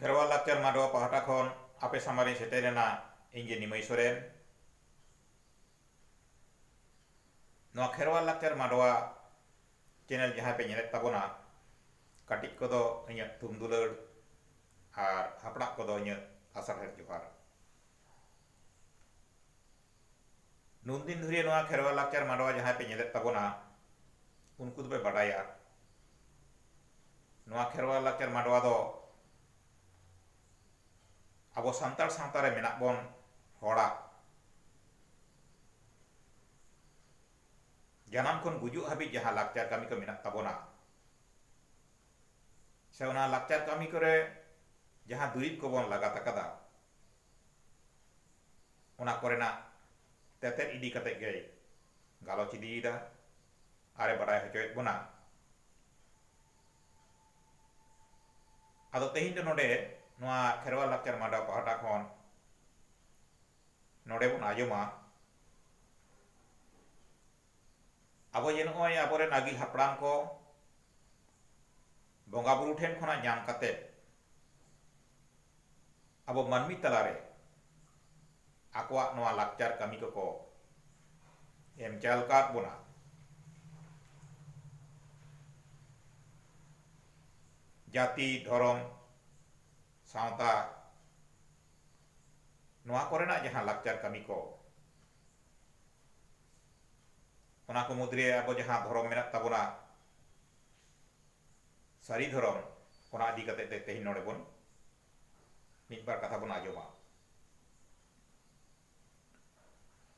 Kherwal Lakchar Mandawa pahata khon ape samari seterena inge Nimai Soren. Noa Kherwal Lakchar Mandawa channel jahan pe nyelek tabona katik kodo inyak tum dulur ar haprak kodo inyak asar her johar. Nundin dhuri noa Kherwal Lakchar Mandawa jahan pe nyelek tabona unku do pe badaya noa Kherwal Lakchar Mandawa do abo santar sawta re menak bon horak janam khon gujuk habis jahan lakchar kami ko menak tabona se ona lakchar kami kore jahan durib ko bon lagat akada ona korenak tetet idi kate ge galoch idida are badai hocoyet bona ado tehin do node noa Kherwal Lakchar Mandawa pahata khon node bon ajoma abo je noy aboren agil hapram ko bonga buru then khona nyam kate abo manmi talare akwa noa lakchar kami ko em chal kat bona jati dhorom sawta noa korenak jahan lakchar kami ko ona ko mudre abo jahan dhorom menak tabona sari dhorom ona adi kate te tehin node bon midbar katha bon ajoma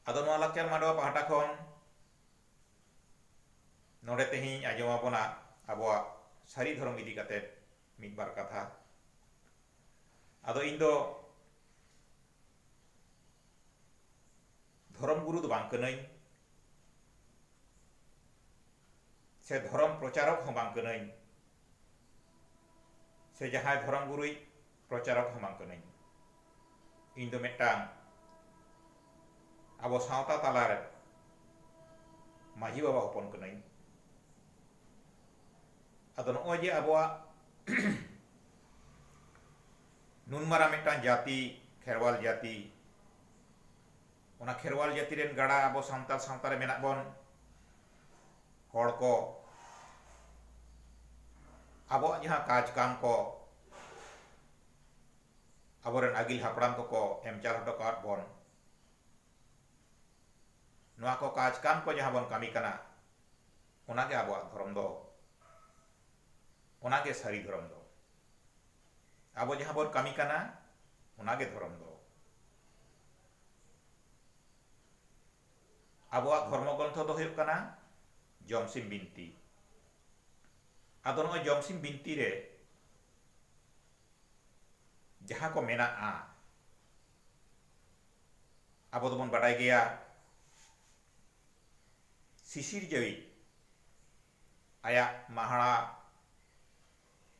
ado noa Lakchar Mandawa pahata khon node tehin ajoma bona abo sari dhorom idi kate midbar katha ado indo dhorom guru do bang kenain se dhorom procharok hong bang kenain se jahai dhorom gurui procharok hong bang kenain indo metang abo sawta talare maji baba hopon kenain ado no je abo nun mara metang jati Kherwal jati ona Kherwal jati ren gada abo santal sawta re menak bon hor ko abo jahan kaj kam ko aboren agil hapram ko em chal hoto kat bon noa ko kaj kam ko jahan bon kami kana onage abo dhorom do onage sari dhorom do abo jahan bon kami kana onage dhorom do abuak dharma grontho do huyuk kana Jomsim Binti ado no Jomsim Binti re jahan ko mena'a abo dobon badai geya sisir jawi ayak mahara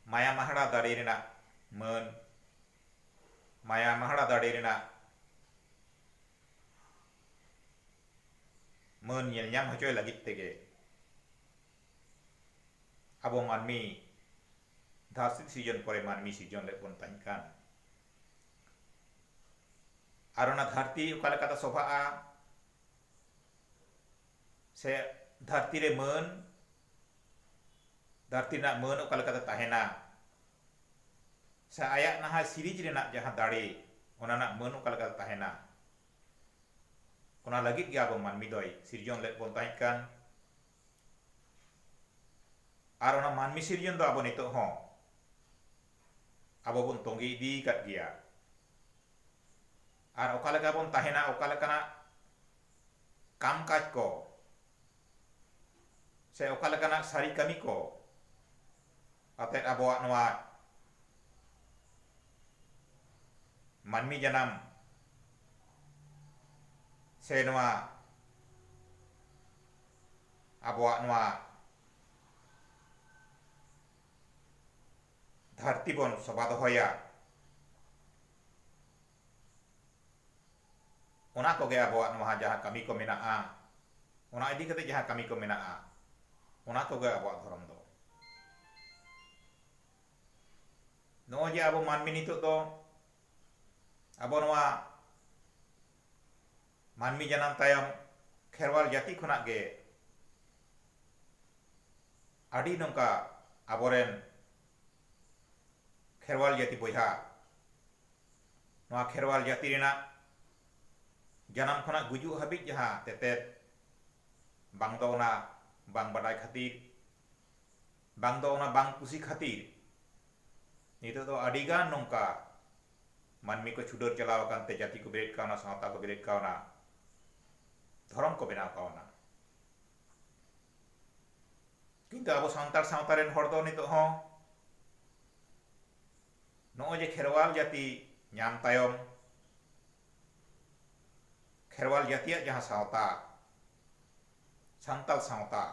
maya mahara dare renak man maya mahara dare renak man nyel nyam hocoy lagit tege abo manmi dhasit sijon pore manmi sijon le bon tankan arona dharti ukala kata sobha se dharti re man dharti nak man ukala kata tahena se ayak naha sirij renak jahan dare ona nak man ukala kata tahena ona lagit ge abo manmi doi sirjon le bon tankan ar ona manmi sirjon do abo nitok ho abo bon tonggi di kat dia ar okala ka bon tahena okala kana kam kaj ko se okala kana sari kami ko atet abo noa manmi janam se noa abo noa dharti bon soba dohoya ona ko ge abo noa jahan kami ko mena'a ona idi kate jahan kami ko mena'a ona ko ge abo dhorom do no ᱱᱚᱜᱼᱚᱭ ᱡᱮ ᱟᱵᱚ ᱢᱟᱹᱱᱢᱤ ᱱᱤᱛᱚᱜ ᱫᱚ ᱟᱵᱚ ᱱᱚᱣᱟ ᱢᱟᱹᱱᱢᱤ ᱡᱟᱱᱟᱢ ᱛᱟᱭᱚᱢ ᱠᱷᱮᱨᱣᱟᱞ ᱡᱟᱹᱛᱤ ᱠᱷᱚᱱᱟᱜ ᱜᱮ ᱟᱹᱰᱤ ᱱᱚᱝᱠᱟ ᱟᱵᱚᱨᱮᱱ ᱠᱷᱮᱨᱣᱟᱞ ᱡᱟᱹᱛᱤ ᱵᱚᱭᱦᱟ ᱱᱚᱣᱟ ᱠᱷᱮᱨᱣᱟᱞ ᱡᱟᱹᱛᱤ ᱨᱮᱱᱟᱜ ᱡᱟᱱᱟᱢ ᱠᱷᱚᱱᱟᱜ ᱜᱩᱡᱩᱜ ᱦᱟᱹᱵᱤᱡ ᱡᱟᱦᱟᱸ ᱛᱮᱛᱮᱫ ᱵᱟᱝ ᱫᱚ ᱚᱱᱟ ᱵᱟᱝ ᱵᱟᱰᱟᱭ ᱠᱷᱟᱹᱛᱤᱨ ᱵᱟᱝ ᱫᱚ ᱚᱱᱟ ᱵᱟᱝ ᱠᱩᱥᱤ ᱠᱷᱟᱹᱛᱤᱨ ᱱᱤᱛᱚᱜ ᱫᱚ ᱟᱹᱰᱤᱜᱟᱱ ᱱᱚᱝᱠᱟ ᱢᱟᱹᱱᱢᱤ ᱠᱚ ᱪᱷᱩᱰᱟᱹᱨ ᱪᱟᱞᱟᱣ ᱟᱠᱟᱱᱛᱮ ᱡᱟᱹᱛᱤ ᱠᱚ ᱵᱮᱨᱮᱫ ᱠᱟᱣᱱᱟ, ᱥᱟᱶᱛᱟ ᱠᱚ ᱵᱮᱨᱮᱫ ᱠᱟᱣᱱᱟ, ᱫᱷᱚᱨᱚᱢ ᱠᱚ ᱵᱮᱱᱟᱣ ᱠᱟᱣᱱᱟ᱾ ᱠᱤᱱᱛᱩ ᱟᱵᱚ ᱥᱟᱱᱛᱟᱲ ᱥᱟᱶᱛᱟ ᱨᱮᱱ ᱦᱚᱲ ᱫᱚ ᱱᱤᱛᱚᱜ ᱦᱚᱸ ᱱᱚᱜᱼᱚᱭ ᱡᱮ ᱠᱷᱮᱨᱣᱟᱞ ᱡᱟᱹᱛᱤ ᱧᱟᱢ ᱛᱟᱭᱚᱢ ᱠᱷᱮᱨᱣᱟᱞ ᱡᱟᱹᱛᱤᱭᱟᱜ ᱡᱟᱦᱟᱸ ᱥᱟᱶᱛᱟ, ᱥᱟᱱᱛᱟᱲ ᱥᱟᱶᱛᱟ,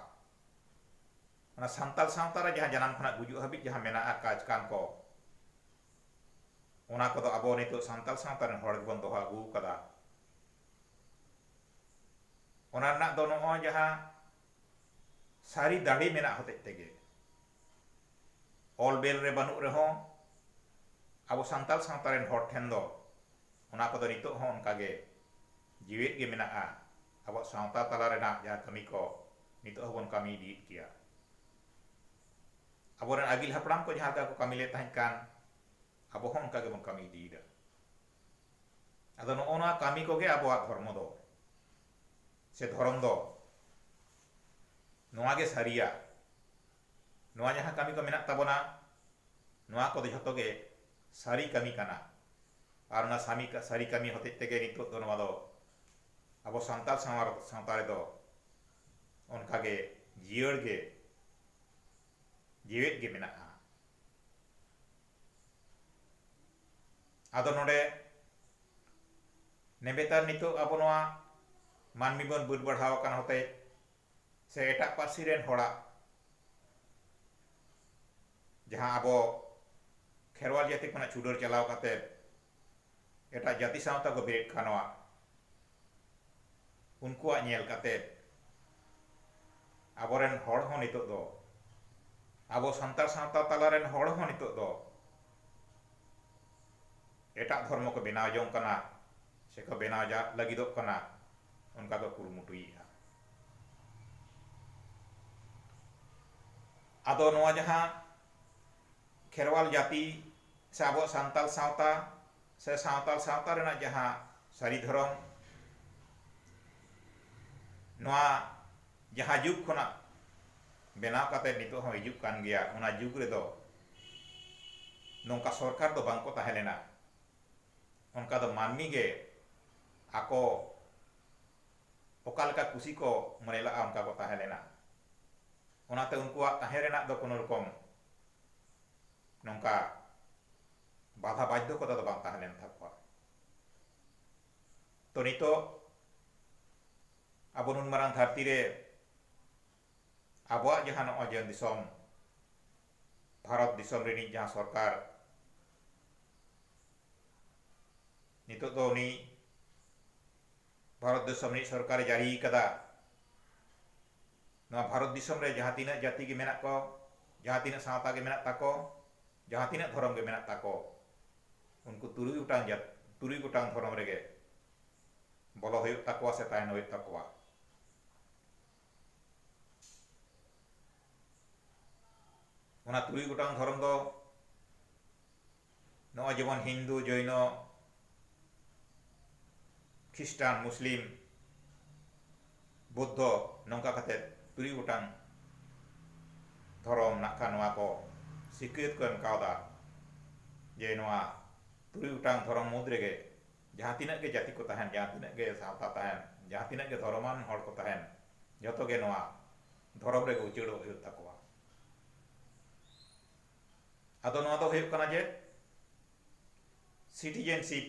ᱚᱱᱟ ᱥᱟᱱᱛᱟᱲ ᱥᱟᱶᱛᱟ ᱨᱮ ᱡᱟᱦᱟᱸ ᱡᱟᱱᱟᱢ ᱠᱷᱚᱱᱟᱜ ᱜᱩᱡᱩᱜ ᱦᱟᱹᱵᱤᱡ ᱡᱟᱦᱟᱸ ᱢᱮᱱᱟᱜᱼᱟ ᱠᱟᱡᱽ ᱠᱟᱢ ᱠᱚ, ᱚᱱᱟ ᱠᱚᱫᱚ ᱟᱵᱚ ᱱᱤᱛᱚᱜ ᱥᱟᱱᱛᱟᱲ ᱥᱟᱶᱛᱟ ᱨᱮᱱ ᱦᱚᱲ ᱜᱮᱵᱚᱱ ᱫᱚᱦᱚ ᱟᱹᱜᱩ ᱟᱠᱟᱫᱟ᱾ ᱚᱱᱟ ᱨᱮᱱᱟᱜ ᱫᱚ ᱱᱚᱜᱼᱚᱭ ᱡᱟᱦᱟᱸ ᱥᱟᱹᱨᱤ ᱫᱟᱲᱮ ᱢᱮᱱᱟᱜ ᱦᱚᱛᱮᱡ ᱛᱮᱜᱮ, ᱚᱞ ᱵᱮᱞ ᱨᱮ ᱵᱟᱹᱱᱩᱜ ᱨᱮᱦᱚᱸ ᱟᱵᱚ ᱥᱟᱱᱛᱟᱲ ᱥᱟᱶᱛᱟ ᱨᱮᱱ ᱦᱚᱲ ᱴᱷᱮᱱ ᱫᱚ ᱚᱱᱟ ᱠᱚᱫᱚ ᱱᱤᱛᱚᱜ ᱦᱚᱸ ᱚᱱᱠᱟᱜᱮ ᱡᱤᱣᱮᱫ ᱜᱮ ᱢᱮᱱᱟᱜᱼᱟ᱾ ᱟᱵᱚᱣᱟᱜ ᱥᱟᱶᱛᱟ ᱛᱟᱞᱟ ᱨᱮᱱᱟᱜ ᱡᱟᱦᱟᱸ ᱠᱟᱹᱢᱤ ᱠᱚ ᱱᱤᱛᱚᱜ ᱦᱚᱸᱵᱚᱱ ᱠᱟᱹᱢᱤ ᱤᱫᱤᱭᱮᱫ ᱜᱮᱭᱟ᱾ ᱟᱵᱚᱨᱮᱱ ᱟᱹᱜᱤᱞ ᱦᱟᱯᱲᱟᱢ ᱠᱚ ᱡᱟᱦᱟᱸ ᱞᱮᱠᱟ ᱠᱚ ᱠᱟᱹᱢᱤ ᱞᱮᱫ ᱛᱟᱦᱮᱸ ᱠᱟᱱ, ᱟᱵᱚ ᱦᱚᱸ ᱚᱱᱠᱟ ᱜᱮᱵᱚᱱ ᱠᱟᱹᱢᱤ ᱤᱫᱤᱭᱮᱫᱟ᱾ ᱟᱫᱚ ᱱᱚᱜᱼᱚ ᱱᱚᱣᱟ ᱠᱟᱹᱢᱤ ᱠᱚᱜᱮ ᱟᱵᱚᱣᱟᱜ ᱫᱷᱚᱨᱢᱚ ᱫᱚ ᱥᱮ ᱫᱷᱚᱨᱚᱢ ᱫᱚ ᱱᱚᱣᱟ ᱜᱮ ᱥᱟᱹᱨᱤᱭᱟ᱾ ᱱᱚᱣᱟ ᱡᱟᱦᱟᱸ ᱠᱟᱹᱢᱤ ᱠᱚ ᱢᱮᱱᱟᱜ ᱛᱟᱵᱚᱱᱟ, ᱱᱚᱣᱟ ᱠᱚᱫᱚ ᱡᱷᱚᱛᱚ ᱜᱮ ᱥᱟᱹᱨᱤ ᱠᱟᱹᱢᱤ ᱠᱟᱱᱟ᱾ ᱟᱨ ᱚᱱᱟ ᱥᱟᱹᱨᱤ ᱠᱟᱹᱢᱤ ᱦᱚᱛᱮᱡ ᱛᱮᱜᱮ ᱱᱤᱛᱚᱜ ᱫᱚ ᱱᱚᱣᱟ ᱫᱚ ᱟᱵᱚ ᱥᱟᱱᱛᱟᱲ ᱥᱟᱶᱛᱟ ᱨᱮᱫᱚ ᱚᱱᱠᱟᱜᱮ ᱡᱤᱭᱟᱹᱲ ᱜᱮ ᱡᱮᱣᱮᱫ ᱜᱮ ᱢᱮᱱᱟᱜᱼᱟ᱾ ᱟᱫᱚ ᱱᱚᱰᱮ ᱱᱮᱵᱮᱛᱟᱨ ᱱᱤᱛᱚᱜ ᱟᱵᱚ ᱱᱚᱣᱟ ᱢᱟᱹᱱᱢᱤ ᱵᱚᱱ ᱵᱟᱹᱰ ᱵᱟᱲᱦᱟᱣ ᱟᱠᱟᱱ ᱦᱚᱛᱮᱡ ᱥᱮ ᱮᱴᱟᱜ ᱯᱟᱹᱨᱥᱤ ᱨᱮᱱ ᱦᱚᱲᱟᱜ ᱡᱟᱦᱟᱸ ᱟᱵᱚ ᱠᱷᱮᱨᱣᱟᱞ ᱡᱟᱹᱛᱤ ᱠᱷᱚᱱᱟᱜ ᱪᱷᱩᱰᱟᱹᱨ ᱪᱟᱞᱟᱣ ᱠᱟᱛᱮᱫ ᱮᱴᱟᱜ ᱡᱟᱹᱛᱤ ᱥᱟᱶᱛᱟ ᱠᱚ ᱵᱮᱨᱮᱫ ᱠᱟᱱᱟ, ᱩᱱᱠᱩᱣᱟᱜ ᱧᱮᱞ ᱠᱟᱛᱮᱫ ᱟᱵᱚᱨᱮᱱ ᱦᱚᱲ ᱦᱚᱸ ᱱᱤᱛᱚᱜ ᱫᱚ, ᱟᱵᱚ ᱥᱟᱱᱛᱟᱲ ᱥᱟᱶᱛᱟ ᱛᱟᱞᱟᱨᱮᱱ ᱦᱚᱲ ᱦᱚᱸ ᱱᱤᱛᱚᱜ ᱫᱚ ᱮᱴᱟᱜ ᱫᱷᱚᱨᱢᱚ ᱠᱚ ᱵᱮᱱᱟᱣ ᱡᱚᱝ ᱠᱟᱱᱟ ᱥᱮᱠᱚ ᱵᱮᱱᱟᱣ ᱞᱟᱹᱜᱤᱫᱚᱜ ᱠᱟᱱᱟ, ᱚᱱᱠᱟ ᱠᱚ ᱠᱩᱨᱩᱢᱩᱴᱩᱭᱮᱫᱼᱟ᱾ ᱟᱫᱚ ᱱᱚᱣᱟ ᱡᱟᱦᱟᱸ ᱠᱷᱮᱨᱣᱟᱞ ᱡᱟᱹᱛᱤ ᱥᱮ ᱟᱵᱚᱣᱟᱜ ᱥᱟᱱᱛᱟᱲ ᱥᱟᱶᱛᱟ ᱥᱮ ᱥᱟᱶᱛᱟᱞ ᱥᱟᱶᱛᱟ ᱨᱮᱱᱟᱜ ᱡᱟᱦᱟᱸ ᱥᱟᱹᱨᱤ ᱫᱷᱚᱨᱚᱢ, ᱱᱚᱣᱟ ᱡᱟᱦᱟᱸ ᱡᱩᱜᱽ ᱠᱷᱚᱱᱟᱜ ᱵᱮᱱᱟᱣ ᱠᱟᱛᱮᱫ ᱱᱤᱛᱚᱜ ᱦᱚᱸ ᱦᱤᱡᱩᱜ ᱠᱟᱱ ᱜᱮᱭᱟ, ᱚᱱᱟ ᱡᱩᱜᱽ ᱨᱮᱫᱚ ᱱᱚᱝᱠᱟ ᱥᱚᱨᱠᱟᱨ ᱫᱚ ᱵᱟᱝᱠᱚ ᱛᱟᱦᱮᱸ ᱞᱮᱱᱟ᱾ ᱚᱱᱠᱟ ᱫᱚ ᱢᱟᱹᱱᱢᱤ ᱜᱮ ᱟᱠᱚ ᱚᱠᱟ ᱞᱮᱠᱟ ᱠᱩᱥᱤ ᱠᱚ ᱢᱚᱱᱮ ᱞᱟᱜᱼᱟ ᱚᱱᱠᱟ ᱠᱚ ᱛᱟᱦᱮᱸ ᱞᱮᱱᱟ᱾ ᱚᱱᱟᱛᱮ ᱩᱱᱠᱩᱣᱟᱜ ᱛᱟᱦᱮᱸ ᱨᱮᱱᱟᱜ ᱫᱚ ᱠᱳᱱᱳ ᱨᱚᱠᱚᱢ ᱱᱚᱝᱠᱟ ᱵᱟᱫᱷᱟ ᱵᱟᱫᱽᱫᱷᱚ ᱠᱚᱫᱚ ᱵᱟᱝ ᱛᱟᱦᱮᱸ ᱞᱮᱱ ᱛᱟᱠᱚᱣᱟ᱾ ᱛᱚ ᱱᱤᱛᱚᱜ ᱟᱵᱚ ᱱᱩᱱ ᱢᱟᱨᱟᱝ ᱫᱷᱟᱹᱨᱛᱤ ᱨᱮ ᱟᱵᱚᱣᱟᱜ ᱡᱟᱦᱟᱸ ᱱᱚᱜᱼᱚᱭ ᱡᱮ ᱫᱤᱥᱚᱢ, ᱵᱷᱟᱨᱚᱛ ᱫᱤᱥᱚᱢ ᱨᱤᱱᱤᱡ ᱡᱟᱦᱟᱸ ᱥᱚᱨᱠᱟᱨ, ᱱᱤᱛᱚᱜ ᱫᱚ ᱩᱱᱤ ᱵᱷᱟᱨᱚᱛ ᱫᱤᱥᱚᱢ ᱨᱤᱱᱤᱡ ᱥᱚᱨᱠᱟᱨᱮ ᱡᱟᱹᱨᱤ ᱟᱠᱟᱫᱟ, ᱱᱚᱣᱟ ᱵᱷᱟᱨᱚᱛ ᱫᱤᱥᱚᱢ ᱨᱮ ᱡᱟᱦᱟᱸ ᱛᱤᱱᱟᱹᱜ ᱡᱟᱹᱛᱤ ᱜᱮ ᱢᱮᱱᱟᱜ ᱠᱚ, ᱡᱟᱦᱟᱸ ᱛᱤᱱᱟᱹᱜ ᱥᱟᱶᱛᱟ ᱜᱮ ᱢᱮᱱᱟᱜ ᱛᱟᱠᱚ, ᱡᱟᱦᱟᱸ ᱛᱤᱱᱟᱹᱜ ᱫᱷᱚᱨᱚᱢ ᱜᱮ ᱢᱮᱱᱟᱜ ᱛᱟᱠᱚ, ᱩᱱᱠᱩ 3 ᱜᱚᱴᱟᱝ ᱫᱷᱚᱨᱚᱢ ᱨᱮᱜᱮ ᱵᱚᱞᱚ ᱦᱩᱭᱩᱜ ᱛᱟᱠᱚᱣᱟ ᱥᱮ ᱛᱟᱦᱮᱱ ᱦᱩᱭᱩᱜ ᱛᱟᱠᱚᱣᱟ᱾ ᱚᱱᱟ 3 ᱜᱚᱴᱟᱝ ᱫᱷᱚᱨᱚᱢ ᱫᱚ ᱱᱚᱜᱼᱚᱭ ᱡᱮᱢᱚᱱ ᱦᱤᱱᱫᱩ, ᱡᱚᱭᱱᱚ, ᱠᱷᱨᱤᱥᱴᱟᱱ, ᱢᱩᱥᱞᱤᱢ, ᱵᱩᱫᱽᱫᱷᱚ, ᱱᱚᱝᱠᱟ ᱠᱟᱛᱮᱫ 3 ᱜᱚᱴᱟᱝ ᱫᱷᱚᱨᱚᱢ ᱱᱟᱜ ᱠᱷᱟᱱ ᱱᱚᱣᱟ ᱠᱚ ᱥᱤᱠᱟᱹᱨ ᱠᱚ ᱮᱢ ᱠᱟᱣᱫᱟ ᱡᱮ ᱱᱚᱣᱟ 3 ᱜᱚᱴᱟᱝ ᱫᱷᱚᱨᱚᱢ ᱢᱩᱫᱽ ᱨᱮᱜᱮ ᱡᱟᱦᱟᱸ ᱛᱤᱱᱟᱹᱜ ᱜᱮ ᱡᱟᱹᱛᱤ ᱠᱚ ᱛᱟᱦᱮᱱ, ᱡᱟᱦᱟᱸ ᱛᱤᱱᱟᱹᱜ ᱜᱮ ᱥᱟᱶᱛᱟ ᱛᱟᱦᱮᱱ, ᱡᱟᱦᱟᱸ ᱛᱤᱱᱟᱹᱜ ᱜᱮ ᱫᱷᱚᱨᱚᱢᱟᱱ ᱦᱚᱲ ᱠᱚ ᱛᱟᱦᱮᱱ, ᱡᱚᱛᱚ ᱜᱮ ᱱᱚᱣᱟ ᱫᱷᱚᱨᱚᱢ ᱨᱮᱜᱮ ᱩᱪᱟᱹᱲᱚᱜ ᱦᱩᱭᱩᱜ ᱛᱟᱠᱚᱣᱟ᱾ ᱟᱫᱚ ᱱᱚᱣᱟ ᱫᱚ ᱦᱩᱭᱩᱜ ᱠᱟᱱᱟ ᱡᱮ ᱥᱤᱴᱤᱡᱮᱱᱥᱤᱯ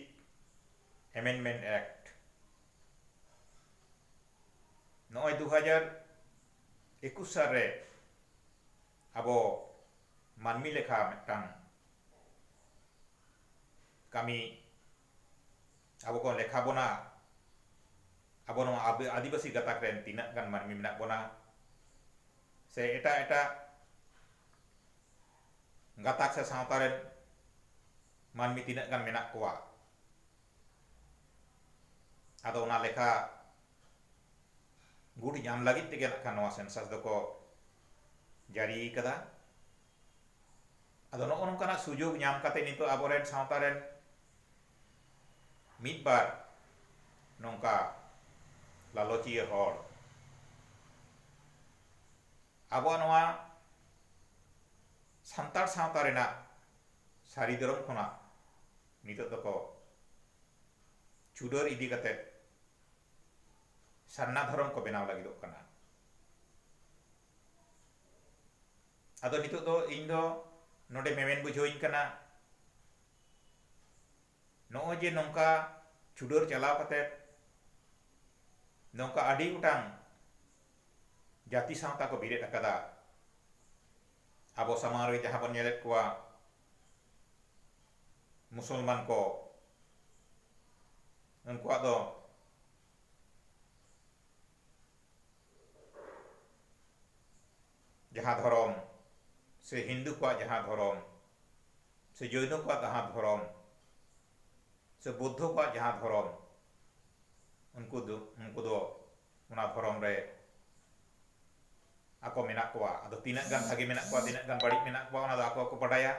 ᱮᱢᱮᱱᱰᱢᱮᱱᱴ ᱮᱠᱴ, ᱱᱚᱜᱼᱚᱭ 2021 ᱥᱟᱞ ᱨᱮ ᱟᱵᱚ ᱢᱟᱹᱱᱢᱤ ᱞᱮᱠᱷᱟ ᱢᱤᱫᱴᱟᱝ ᱠᱟᱹᱢᱤ ᱟᱵᱚ ᱠᱚ ᱞᱮᱠᱷᱟ ᱵᱚᱱᱟ, ᱟᱵᱚ ᱱᱚᱣᱟ ᱟᱹᱫᱤᱵᱟᱹᱥᱤ ᱜᱟᱛᱟᱠ ᱨᱮᱱ ᱛᱤᱱᱟᱹᱜ ᱜᱟᱱ ᱢᱟᱹᱱᱢᱤ ᱢᱮᱱᱟᱜ ᱵᱚᱱᱟ ᱥᱮ ᱮᱴᱟᱜ ᱜᱟᱛᱟᱠ ᱥᱮ ᱥᱟᱶᱛᱟ ᱨᱮᱱ manmi tinaak gan menak kowa. Ado ona lekha गुड़ ñam lagit tege nak kan sensas doko jari kada. Ado no nongkanak sujog ñam kate nito aboren sawtaren midbar nongka laloci hor. Abo noa santar sawta renak sari dorong khona nito doko chudor idi kate sarna धर्म को बेनाव लगी कना. अदो नितो दो इन दो नोडे मेमेन बुझोइन कना नो जे नोंका चुडोर चलाव कते नोंका आडी उटांग जाति सावता को बिरेट अकदा. अबो समारोह जहां बन नेलेत कोआ मुसलमान को उनको दो जहाँ धर्म से हिंदू को जहाँ धर्म से जैन को जहाँ धर्म से बुद्ध को जहाँ धर्म उनको दो उना धर्म रे ako menak kowa. Ado tinak gan bagi menak kowa tinak gan badik menak kowa ona do ako badaya.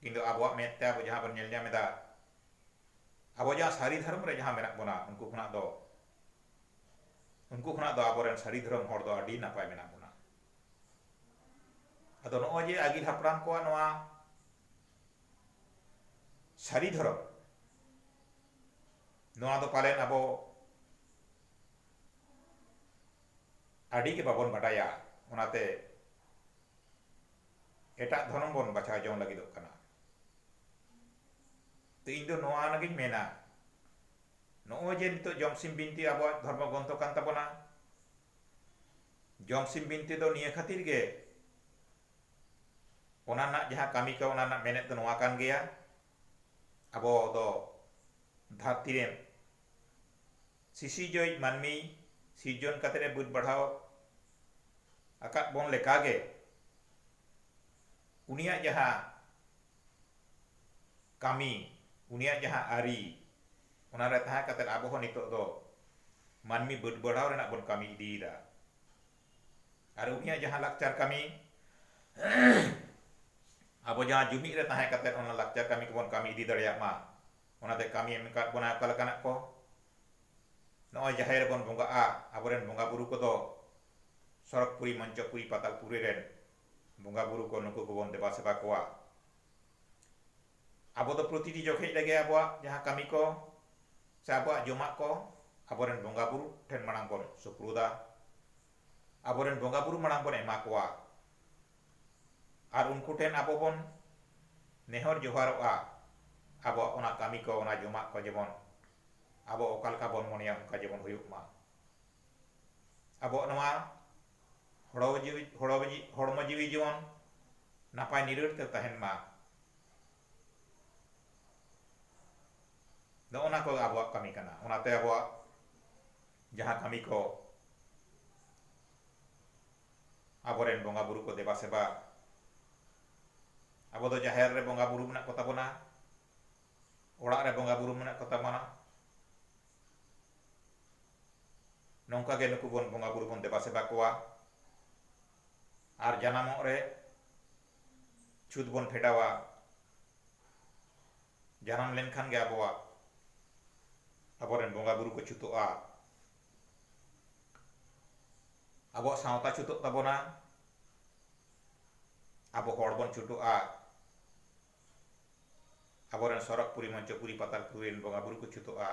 Kintu abuak mette abo jahan bon nyelnya meda abo jahan sari dharm re jahan menak bona unku khona do aboren sari dharm hor do adi napai menak bona. Ado no je agil hapram ko noa sari dharm noa do palen abo adi ke babon badaya onate etak dharm bon bacha jong lagi do kana. To indo noa nagin mena no je nito jomsim binti abo dharma gonto kan tabona. Jomsim binti do niya khatir ge ona nak jaha kami ka ona nak menet to noa kan geya abo do dharti ren sisi joy manmi sijon katere bud badhao akat bon lekage unia jaha kami unia jaha ari ona re taha kater abo ho nitok do manmi bud badhao renak bon kami idida ar unia jaha lakcar kami abo jaha jumi re taha kater ona lakcar kami kebon kami idi dareyak ma onate kami emkat bona akal kanak ko noy jaher bon bonga a aboren bonga buru ko do sorok puri manco puri patal puri ren bonga buru ko nuku ko bon deba seba koa abo do protiti jokhe lage abo jaha kami ko sabo jomak ko aboren bonga buru ten manang bon supruda aboren bonga buru manang bon ema koa ar unku ten abo bon nehor joharoa abo ona kami ko ona jomak ko jemon abo okal kabon monia ka jemon huyuk ma abo noa hormo jiwi jemon napai nirut te tahen ma do ona ko abo kami kana onate abo jaha kami ko aboren bonga buru ko deba seba abo do jaher re bonga buru menak kota bona orak re bonga buru menak kota mana nongka ge nuku bon bonga buru bon deba seba koa ar janamok re chut bon phedawa janam lenkhan ge aboren bonga buru ko chutoa abo sawta chutok tabona abo hor bon chutoa aboren sorak puri manco puri patal purin bonga buru ko chutoa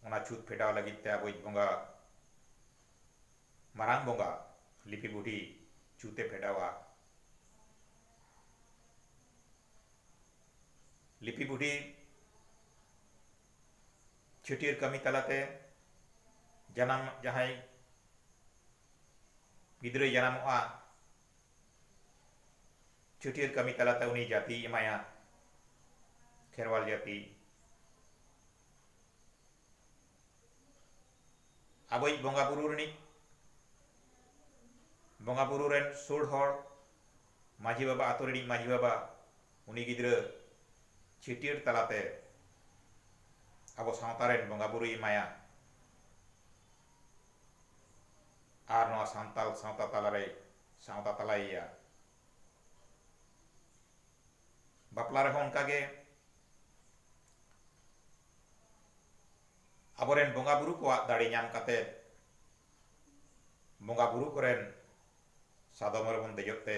ona chut phedaw lagit te abo bonga marang bonga lipi budi chute phedawa lipi budi छुटिर कमी तलाते janam jahai gidre janamoa छुटिर कमी तलाते उनी जाति एमाया खेरवाल जाति aboy bonga buru rini bonga buru ren sur hor maji baba atur rini maji baba uni gidre ᱪᱷᱤᱴᱭᱟᱹᱨ ᱛᱟᱞᱟᱛᱮ ᱟᱵᱚ ᱥᱟᱶᱛᱟ ᱨᱮᱱ ᱵᱚᱸᱜᱟ ᱵᱩᱨᱩᱭ ᱮᱢᱟᱭᱟ ᱟᱨ ᱱᱚᱣᱟ ᱥᱟᱱᱛᱟᱲ ᱥᱟᱶᱛᱟ ᱛᱟᱞᱟᱨᱮ ᱥᱟᱶᱛᱟ ᱛᱟᱞᱟᱭᱮᱭᱟ। ᱵᱟᱯᱞᱟ ᱨᱮᱦᱚᱸ ᱚᱱᱠᱟᱜᱮ ᱟᱵᱚᱨᱮᱱ ᱵᱚᱸᱜᱟ ᱵᱩᱨᱩ ᱠᱚᱣᱟᱜ ᱫᱟᱲᱮ ᱧᱟᱢ ᱠᱟᱛᱮ ᱵᱚᱸᱜᱟ ᱵᱩᱨᱩ ᱠᱚᱨᱮᱱ ᱥᱟᱫᱚᱢ ᱨᱮᱵᱚᱱ ᱫᱮᱡᱚᱜ ᱛᱮ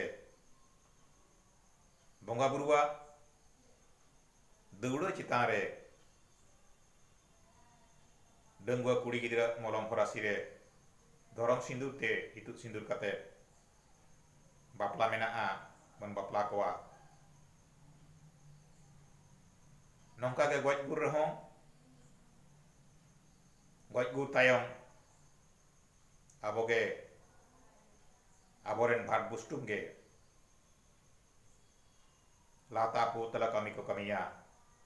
ᱵᱚᱸᱜᱟ ᱵᱩᱨᱩᱣᱟᱜ ᱫᱟᱹᱣᱲᱟᱹ ᱪᱮᱛᱟᱱ ᱨᱮ ᱰᱟᱺᱜᱩᱣᱟᱹ ᱠᱩᱲᱤ ᱜᱤᱫᱽᱨᱟᱹ ᱢᱚᱞᱚᱝ ᱦᱚᱨᱟᱥᱤ ᱨᱮ ᱫᱷᱚᱨᱚᱢ ᱥᱤᱸᱫᱩᱨ ᱛᱮ ᱤᱛᱩᱫ ᱥᱤᱸᱫᱩᱨ ᱠᱟᱛᱮ ᱵᱟᱯᱞᱟ ᱢᱮᱱᱟᱜᱼᱟ, ᱵᱚᱱ ᱵᱟᱯᱞᱟ ᱠᱚᱣᱟ। ᱱᱚᱝᱠᱟ ᱜᱮ ᱜᱚᱡ ᱜᱩᱨ ᱨᱮᱦᱚᱸ ᱜᱚᱡ ᱜᱩᱨ ᱛᱟᱭᱚᱢ ᱟᱵᱚᱜᱮ ᱟᱵᱚᱨᱮᱱ ᱵᱷᱟᱴ ᱵᱩᱥᱴᱩᱢ ᱜᱮ ᱞᱟᱣᱛᱟ ᱯᱩᱛᱞᱟ ᱠᱟᱹᱢᱤ ᱠᱚ ᱠᱟᱹᱢᱤᱭᱟ,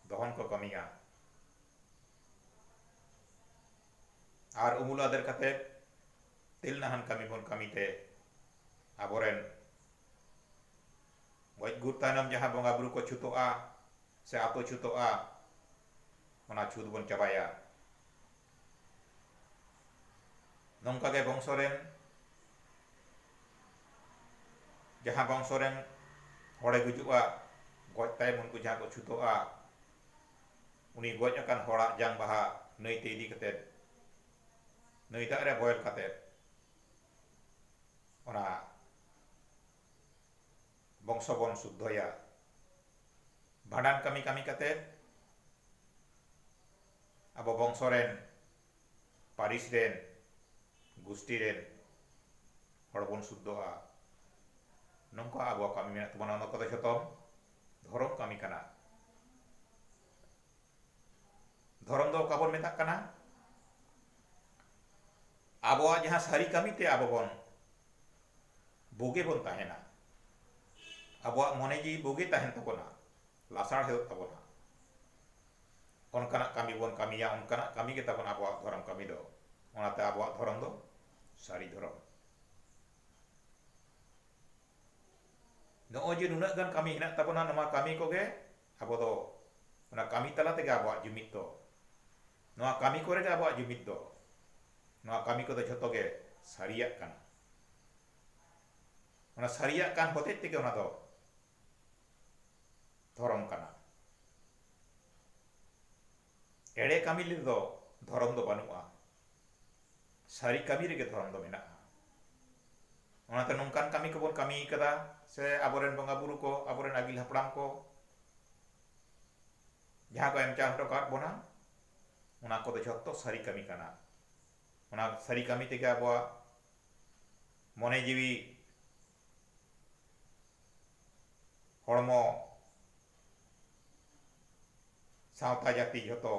ᱫᱚᱦᱚᱱ ᱠᱚ ᱠᱟᱹᱢᱤᱭᱟ। ᱟᱨ ᱩᱢᱩᱞ ᱟᱫᱮᱨ ᱠᱟᱛᱮ ᱛᱤᱞ ᱱᱟᱦᱟᱱ ᱠᱟᱹᱢᱤ ᱵᱚᱱ ᱠᱟᱹᱢᱤ ᱛᱮ ᱟᱵᱚᱨᱮᱱ ᱜᱚᱡ ᱜᱩᱨ ᱛᱟᱭᱱᱚᱢ ᱡᱟᱦᱟᱸ ᱵᱚᱸᱜᱟ ᱵᱩᱨᱩ ᱠᱚ ᱪᱷᱩᱛᱚᱜᱼᱟ ᱥᱮ ᱟᱛᱳ ᱪᱷᱩᱛᱚᱜᱼᱟ, ᱚᱱᱟ ᱪᱷᱩᱛ ᱵᱚᱱ ᱪᱟᱵᱟᱭᱟ। ᱱᱚᱝᱠᱟ ᱜᱮ ᱵᱚᱝᱥᱚ ᱨᱮᱱ ᱡᱟᱦᱟᱸ ᱵᱚᱝᱥᱚ ᱨᱮᱱ ᱦᱚᱲᱮ ᱜᱩᱡᱩᱜᱼᱟ, ᱜᱚᱡ ᱛᱟᱭᱚᱢ ᱩᱱᱠᱩ ᱡᱟᱦᱟᱸ ᱠᱚ ᱪᱷᱩᱛᱚᱜᱼᱟ, ᱩᱱᱤ ᱜᱚᱡ ᱟᱠᱟᱱ ᱦᱚᱲᱟᱜ ᱡᱟᱝ ᱵᱟᱦᱟ ᱱᱟᱹᱭᱛᱮ ᱤᱫᱤ ᱠᱟᱛᱮ ᱱᱟᱹᱭ ᱫᱟᱜ ᱨᱮ ᱵᱚᱭᱮᱞ ᱠᱟᱛᱮ ᱚᱱᱟ ᱵᱚᱝᱥᱚ ᱵᱚᱱ ᱥᱩᱫᱽᱫᱷᱚᱭᱟ। ᱵᱷᱟᱸᱰᱟᱱ ᱠᱟᱹᱢᱤ ᱠᱟᱹᱢᱤ ᱠᱟᱛᱮ ᱟᱵᱚ ᱵᱚᱝᱥᱚ ᱨᱮᱱ, ᱯᱟᱹᱨᱤᱥ ᱨᱮᱱ, ᱜᱩᱥᱴᱤ ᱨᱮᱱ ᱦᱚᱲ ᱵᱚᱱ ᱥᱩᱫᱽᱫᱷᱚᱜᱼᱟ। ᱱᱚᱝᱠᱟ ᱟᱵᱚᱣᱟᱜ ᱠᱟᱹᱢᱤ ᱢᱮᱱᱟᱜ ᱛᱟᱵᱚᱱᱟ, ᱚᱱᱟ ᱠᱚᱫᱚ ᱡᱷᱚᱛᱚ ᱫᱷᱚᱨᱚᱢ ᱠᱟᱹᱢᱤ ᱠᱟᱱᱟ। ᱫᱷᱚᱨᱚᱢ ᱫᱚ ᱚᱠᱟ ᱵᱚᱱ ᱢᱮᱛᱟᱜ ᱠᱟᱱᱟ? ᱟᱵᱚᱣᱟᱜ ᱡᱟᱦᱟᱸ ᱥᱟᱹᱨᱤ ᱠᱟᱹᱢᱤᱛᱮ ᱟᱵᱚ ᱵᱚᱱ ᱵᱩᱜᱤ ᱵᱚᱱ ᱛᱟᱦᱮᱱᱟ, ᱟᱵᱚᱣᱟᱜ ᱢᱚᱱᱮ ᱡᱤᱣᱤ ᱵᱩᱜᱤ ᱛᱟᱦᱮᱱ ᱛᱟᱵᱚᱱᱟ, ᱞᱟᱥᱟᱲᱦᱮᱫᱚᱜ ᱛᱟᱵᱚᱱᱟ, ᱚᱱᱠᱟᱱᱟᱜ ᱠᱟᱹᱢᱤ ᱵᱚᱱ ᱠᱟᱹᱢᱤᱭᱟ। ᱚᱱᱠᱟᱱᱟᱜ ᱠᱟᱹᱢᱤ ᱜᱮ ᱛᱟᱵᱚᱱ ᱟᱵᱚᱣᱟᱜ ᱫᱷᱚᱨᱚᱢ ᱠᱟᱹᱢᱤ ᱫᱚ। ᱚᱱᱟᱛᱮ ᱟᱵᱚᱣᱟᱜ ᱫᱷᱚᱨᱚᱢ ᱫᱚ ᱥᱟᱹᱨᱤ ᱫᱷᱚᱨᱚᱢ। ᱱᱚᱜᱼᱚᱭ ᱡᱮ ᱱᱩᱱᱟᱹᱜ ᱜᱟᱱ ᱠᱟᱹᱢᱤ ᱦᱮᱱᱟᱜ ᱛᱟᱵᱚᱱᱟ, ᱱᱚᱣᱟ ᱠᱟᱹᱢᱤ ᱠᱚᱜᱮ ᱟᱵᱚ ᱫᱚ ᱚᱱᱟ ᱠᱟᱹᱢᱤ ᱛᱟᱞᱟ ᱛᱮᱜᱮ ᱟᱵᱚᱣᱟᱜ ᱡᱩᱢᱤᱫ ᱫᱚ, ᱱᱚᱣᱟ ᱠᱟᱹᱢᱤ ᱠᱚᱨᱮ ᱜᱮ ᱟᱵᱚᱣᱟᱜ ᱡᱩᱢᱤᱫ ᱫᱚ। ᱱᱚᱣᱟ ᱠᱟᱹᱢᱤ ᱠᱚᱫᱚ ᱡᱷᱚᱛᱚ ᱜᱮ ᱥᱟᱹᱨᱤᱭᱟᱜ ᱠᱟᱱᱟ। ᱚᱱᱟ ᱥᱟᱹᱨᱤᱭᱟᱜ ᱠᱟᱱ ᱦᱚᱛᱮᱡ ᱛᱮᱜᱮ ᱚᱱᱟ ᱫᱚ ᱫᱷᱚᱨᱚᱢ ᱠᱟᱱᱟ। ᱮᱲᱮ ᱠᱟᱹᱢᱤ ᱨᱮᱫᱚ ᱫᱷᱚᱨᱚᱢ ᱫᱚ ᱵᱟᱹᱱᱩᱜᱼᱟ, ᱥᱟᱹᱨᱤ ᱠᱟᱹᱢᱤ ᱨᱮᱜᱮ ᱫᱷᱚᱨᱚᱢ ᱫᱚ ᱢᱮᱱᱟᱜᱼᱟ। ᱚᱱᱟᱛᱮ ᱱᱚᱝᱠᱟᱱ ᱠᱟᱹᱢᱤ ᱠᱚᱵᱚᱱ ᱠᱟᱹᱢᱤ ᱠᱟᱫᱟ, ᱥᱮ ᱟᱵᱚᱨᱮᱱ ᱵᱚᱸᱜᱟ ᱵᱩᱨᱩ ᱠᱚ, ᱟᱵᱚᱨᱮᱱ ᱟᱹᱜᱤᱞ ᱦᱟᱯᱲᱟᱢ ᱠᱚ ᱡᱟᱦᱟᱸ ᱠᱚ ᱮᱢ ᱪᱟᱞ ᱦᱚᱴᱚ ᱠᱟᱜ ᱵᱚᱱᱟ, ᱚᱱᱟ ᱠᱚᱫᱚ ᱡᱷᱚᱛᱚ ᱥᱟᱹᱨᱤ ᱠᱟᱹᱢᱤ ᱠᱟᱱᱟ। ᱚᱱᱟ ᱥᱟᱹᱨᱤ ᱠᱟᱹᱢᱤ ᱛᱮᱜᱮ ᱟᱵᱚᱣᱟᱜ ᱢᱚᱱᱮ ᱡᱤᱣᱤ, ᱦᱚᱲᱢᱚ, ᱥᱟᱶᱛᱟ ᱡᱟᱹᱛᱤ ᱡᱷᱚᱛᱚ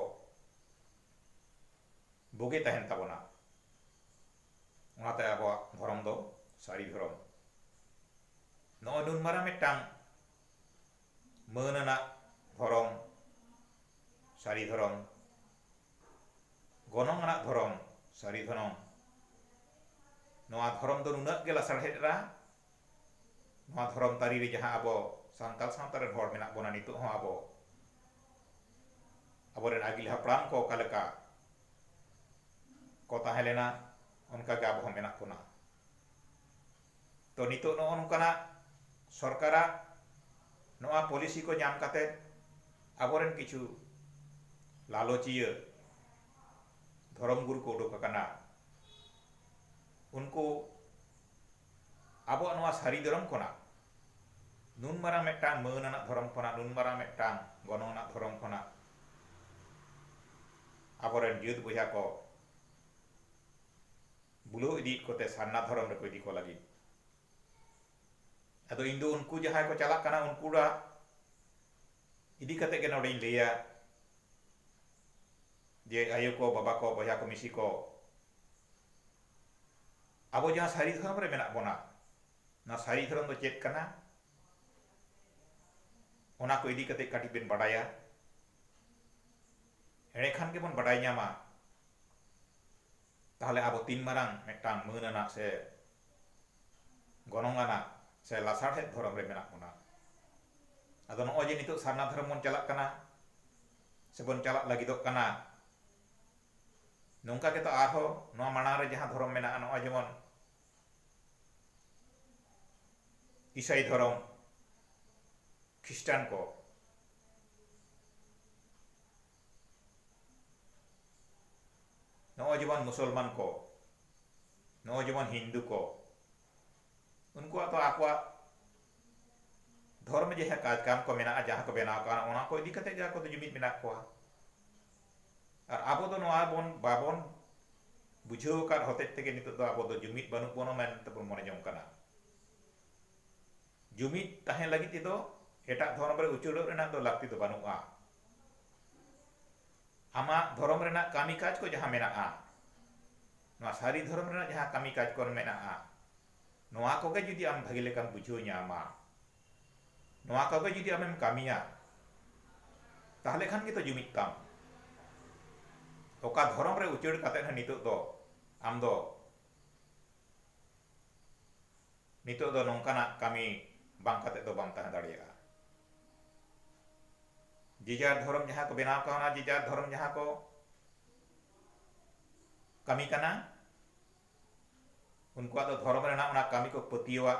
ᱵᱩᱜᱤ ᱛᱟᱦᱮᱱ ᱛᱟᱵᱚᱱᱟ। ᱚᱱᱟᱛᱮ ᱟᱵᱚᱣᱟᱜ ᱫᱷᱚᱨᱚᱢ ᱫᱚ ᱥᱟᱹᱨᱤ ᱫᱷᱚᱨᱚᱢ। ᱱᱚᱜᱼᱚᱭ ᱱᱩᱱ ᱢᱟᱨᱟᱝ ᱢᱤᱫᱴᱟᱝ ᱢᱟᱹᱱ ᱟᱱᱟᱜ ᱫᱷᱚᱨᱚᱢ, ᱥᱟᱹᱨᱤ ᱫᱷᱚᱨᱚᱢ, ᱜᱚᱱᱚᱝ ᱟᱱᱟᱜ ᱫᱷᱚᱨᱚᱢ, ᱥᱟᱹᱨᱤ ᱫᱷᱚᱨᱚᱢ, ᱱᱚᱣᱟ ᱫᱷᱚᱨᱚᱢ ᱫᱚ ᱱᱩᱱᱟᱹᱜ ᱜᱮ ᱞᱟᱥᱟᱲᱦᱮᱫᱼᱟ। ᱱᱚᱣᱟ ᱫᱷᱚᱨᱚᱢ ᱛᱟᱹᱨᱤ ᱨᱮ ᱡᱟᱦᱟᱸ ᱟᱵᱚ ᱥᱟᱱᱛᱟᱲ ᱥᱟᱶᱛᱟ ᱨᱮᱱ ᱦᱚᱲ ᱢᱮᱱᱟᱜ ᱵᱚᱱᱟ ᱱᱤᱛᱚᱜ ᱦᱚᱸ, ᱟᱵᱚᱨᱮᱱ ᱟᱹᱜᱤᱞ ᱦᱟᱯᱲᱟᱢ ᱠᱚ ᱚᱠᱟ ᱞᱮᱠᱟ ᱠᱚ ᱛᱟᱦᱮᱸ ᱞᱮᱱᱟ, ᱚᱱᱠᱟᱜᱮ ᱟᱵᱚ ᱦᱚᱸ ᱢᱮᱱᱟᱜ ᱵᱚᱱᱟ। ᱛᱚ ᱱᱤᱛᱚᱜ ᱱᱚᱜᱼᱚ ᱱᱚᱝᱠᱟᱱᱟᱜ ᱥᱚᱨᱠᱟᱨᱟᱜ ᱱᱚᱣᱟ ᱯᱚᱞᱤᱥᱤ ᱠᱚ ᱧᱟᱢ ᱠᱟᱛᱮ ᱟᱵᱚᱨᱮᱱ ᱠᱤᱪᱷᱩ ᱞᱟᱞᱚᱪᱤᱭᱟᱹ ᱫᱷᱚᱨᱚᱢ ᱜᱩᱨᱩ ᱠᱚ ᱩᱰᱩᱠ ᱟᱠᱟᱱᱟ। ᱩᱱᱠᱩ ᱟᱵᱚᱣᱟᱜ ᱱᱚᱣᱟ ᱥᱟᱹᱨᱤ ᱫᱷᱚᱨᱚᱢ ᱠᱷᱚᱱᱟᱜ, ᱱᱩᱱ ᱢᱟᱨᱟᱝ ᱢᱤᱫᱴᱟᱝ ᱢᱟᱹᱱ ᱟᱱᱟᱜ ᱫᱷᱚᱨᱚᱢ ᱠᱷᱚᱱᱟᱜ, ᱱᱩᱱ ᱢᱟᱨᱟᱝ ᱢᱤᱫᱴᱟᱝ ᱜᱚᱱᱚᱝ ᱟᱱᱟᱜ ᱫᱷᱚᱨᱚᱢ ᱠᱷᱚᱱᱟᱜ ᱟᱵᱚᱨᱮᱱ ᱡᱟᱹᱛ ᱵᱚᱭᱦᱟ ᱠᱚ ᱵᱩᱞᱟᱹᱣ ᱤᱫᱤᱭᱮᱫ ᱠᱚᱛᱮ ᱥᱟᱨᱱᱟ ᱫᱷᱚᱨᱚᱢ ᱨᱮᱠᱚ ᱤᱫᱤ ᱠᱚ ᱞᱟᱹᱜᱤᱫ। ᱟᱫᱚ ᱤᱧ ᱫᱚ ᱩᱱᱠᱩ ᱡᱟᱦᱟᱸᱭ ᱠᱚ ᱪᱟᱞᱟᱜ ᱠᱟᱱᱟ, ᱩᱱᱠᱩᱣᱟᱜ ᱤᱫᱤ ᱠᱟᱛᱮ ᱜᱮ ᱱᱚᱰᱮᱧ ᱞᱟᱹᱭᱟ ᱡᱮ ᱟᱭᱳ ᱠᱚ, ᱵᱟᱵᱟ ᱠᱚ, ᱵᱚᱭᱦᱟ ᱠᱚ, ᱢᱤᱥᱤ ᱠᱚ, ᱟᱵᱚ ᱡᱟᱦᱟᱸ ᱥᱟᱹᱨᱤ ᱫᱷᱚᱨᱚᱢ ᱨᱮ ᱢᱮᱱᱟᱜ ᱵᱚᱱᱟ, ᱚᱱᱟ ᱥᱟᱹᱨᱤ ᱫᱷᱚᱨᱚᱢ ᱫᱚ ᱪᱮᱫ ᱠᱟᱱᱟ, ᱚᱱᱟ ᱠᱚ ᱤᱫᱤ ᱠᱟᱛᱮ ᱠᱟᱹᱴᱤᱡ ᱵᱮᱱ ᱵᱟᱰᱟᱭᱟ। ᱮᱸᱰᱮ ᱠᱷᱟᱱ ᱜᱮᱵᱚᱱ ᱵᱟᱰᱟᱭ ᱧᱟᱢᱟ ᱛᱟᱦᱚᱞᱮ ᱟᱵᱚ ᱛᱤᱱ ᱢᱟᱨᱟᱝ ᱢᱤᱫᱴᱟᱝ ᱢᱟᱹᱱ ᱟᱱᱟᱜ ᱥᱮ ᱜᱚᱱᱚᱝ ᱟᱱᱟᱜ ᱥᱮ ᱞᱟᱥᱟᱲᱦᱮᱫ ᱫᱷᱚᱨᱚᱢ ᱨᱮ ᱢᱮᱱᱟᱜ ᱵᱚᱱᱟ। ᱟᱫᱚ ᱱᱚᱜᱼᱚᱭ ᱡᱮ ᱱᱤᱛᱚᱜ ᱥᱟᱨᱱᱟ ᱫᱷᱚᱨᱚᱢ ᱵᱚᱱ ᱪᱟᱞᱟᱜ ᱠᱟᱱᱟ, sebon calak lagidok kana nongka kita arho noa manang re jaha dhorom mena noa jemon Isai dhorom Kristen ko noa jemon Musulman ko noa jemon Hindu ko unkuat to akwa धर्म जहाँ काज काम को मेना जहाँ को बनाव का ओना को इदी कते जा को जुमित मेना को और आबो दो नोआ बोन बाबोन बुझो का होते तेगे नितो दो आबो दो जुमित बनु बोनो मेन तब मोने जम कना जुमित ताहे लगी तिदो एटा धर्म रे उचुड़ो रेना दो लागती दो बनुआ आमा धर्म रेना कामी काज को जहाँ मेना नोआ सारी धर्म रेना जहाँ कामी काज को मेना नोआ को के जुदी आम भागी लेकाम बुझो न्यामा नोआ को के जुदी आमेम कामिया ताहले खान के तो जुमित ताम ओका धर्म रे उचड़ काते ना नितो दो आम दो नितो दो नोंकाना कामी बांग काते दो बांग ताहे दाड़िया जिजार धर्म जहाँ को बनाव का ना जिजार धर्म जहाँ को कामी कना उनको तो धर्म रे ना उना कामी को पतिवा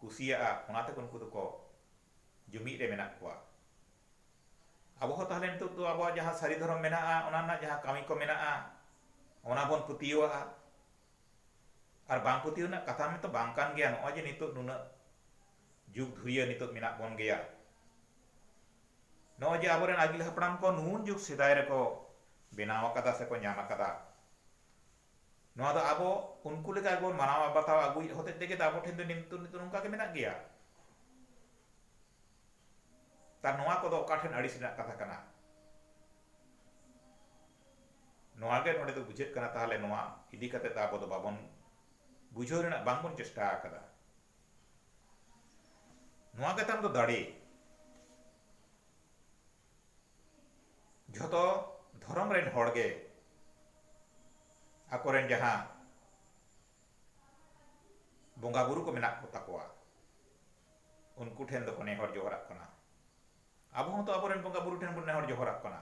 कुसिया उनाते उनको तो को जुमित रे मेना कोआ अब हो ताहले नितो दो अब जहाँ सारी धर्म मेना ओना ना जहाँ कामी को मेना ओना बोन पतिवा और बांग पतिवा ना कथा में तो बांग कान गया नो जे नितो नुना जुग धुरिया नितो मेना बोन गया नो जे आबोरेन आगिल हपड़ाम को नून जुग सिदाय रे को बेनाव कदा से को न्याम कदा नो दो आबो उनको लेका आबो मानाव बताव आगुई होते तेगे आबो ठेन दो नितो नितो नोंका के मेना गया ता नोआ को दो काठेन अड़िस ना कथा कना नोआ के नोडे तो बुझेत कना ताहले नोआ इदी कते ता आबो दो बाबन बुझो रेना बांगबन चेष्टा कदा नोआ के ताम दो दाड़ी झोतो धर्म रेन होड़गे आकोरेन जहाँ बोंगा बुरु को मेना को ताकोआ उनको ठेन दो को नेहर जोहरा कना अब हम तो आबोरेन बोंगा बुरु ठेन बन नेहर जोहरा कना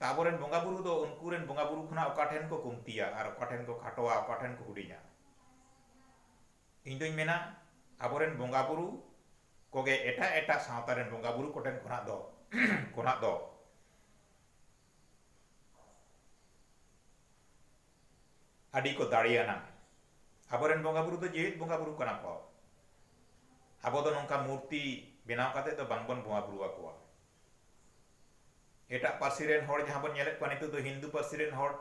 ताबोरेन बोंगा बुरु दो उनको रेन बोंगा बुरु खुना ओका ठेन को कुमतिया और ओका ठेन को खाटोआ ओका ठेन को हुडिया इन दोई मेना आबोरेन बोंगा बुरु कोगे एटा एटा सावता रेन बोंगा बुरु कोटेन कोना दो आदि को दाड़ियाना आबोरेन बोंगा बुरु दो जेवित बोंगा बुरु कना को आबो दो नोंका मूर्ति बेनाव काते तो बांगबन बोंगा बुरु आकोआ एटा पार्सी रेन होड़ जहां बन नेलेत को नितो दो हिंदू पार्सी रेन होड़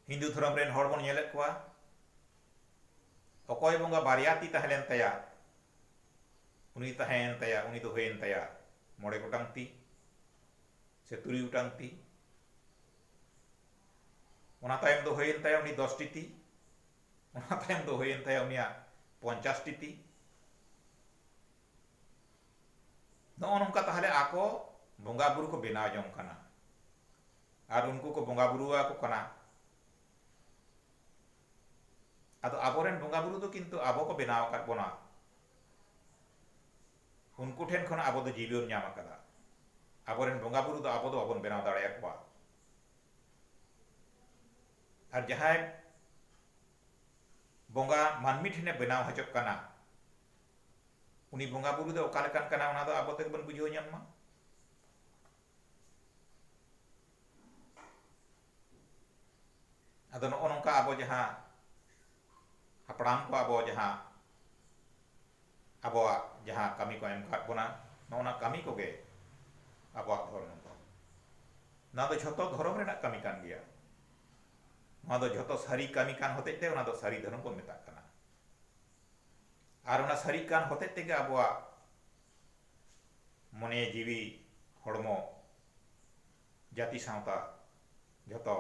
हिंदू धर्म रेन होड़ बन नेलेत को ओकोय बोंगा बारियाती ताहलेन तया उनी ताहेन तया उनी तो होयन तया मोड़े गोटांग ती से तुरी गोटांग ती ओना तायम दो होयन तया उनी 10 टी ती ओना तायम दो होयन तया उनिया 50 टी ती नो नोंका ताहले आको बोंगा बुरु को बेनाव जम कना और उनको को बोंगा बुरु को कना आदो आबोरेन बोंगा बुरु दो किंतु आबो को बेनाव का बोना उनको ठेन खन आबो दो जीवन न्याम कदा आबोरेन बोंगा बुरु दो आबो दो आबोन बेनाव दाड़े को और जहां बोंगा मानमी ठेने बेनाव हजब कना उनी बोंगा बुरु दो ओकालेकान कना उना दो आबो ते बन बुझो न्याम आदो नो नोंका आबो जहां हपड़ाम को आबो जहां आबो जहां कमी को एम काट बोना नोना कमी को गे आबो धर्म को ना दो झोतो धर्म रेना कमी कान गया ना दो झोतो सारी कमी कान होते ते ना दो सारी धर्म को मेता कना आर उना सारी कान होते ते गे आबो मने जीवी हड़मो जाति सावता झोतो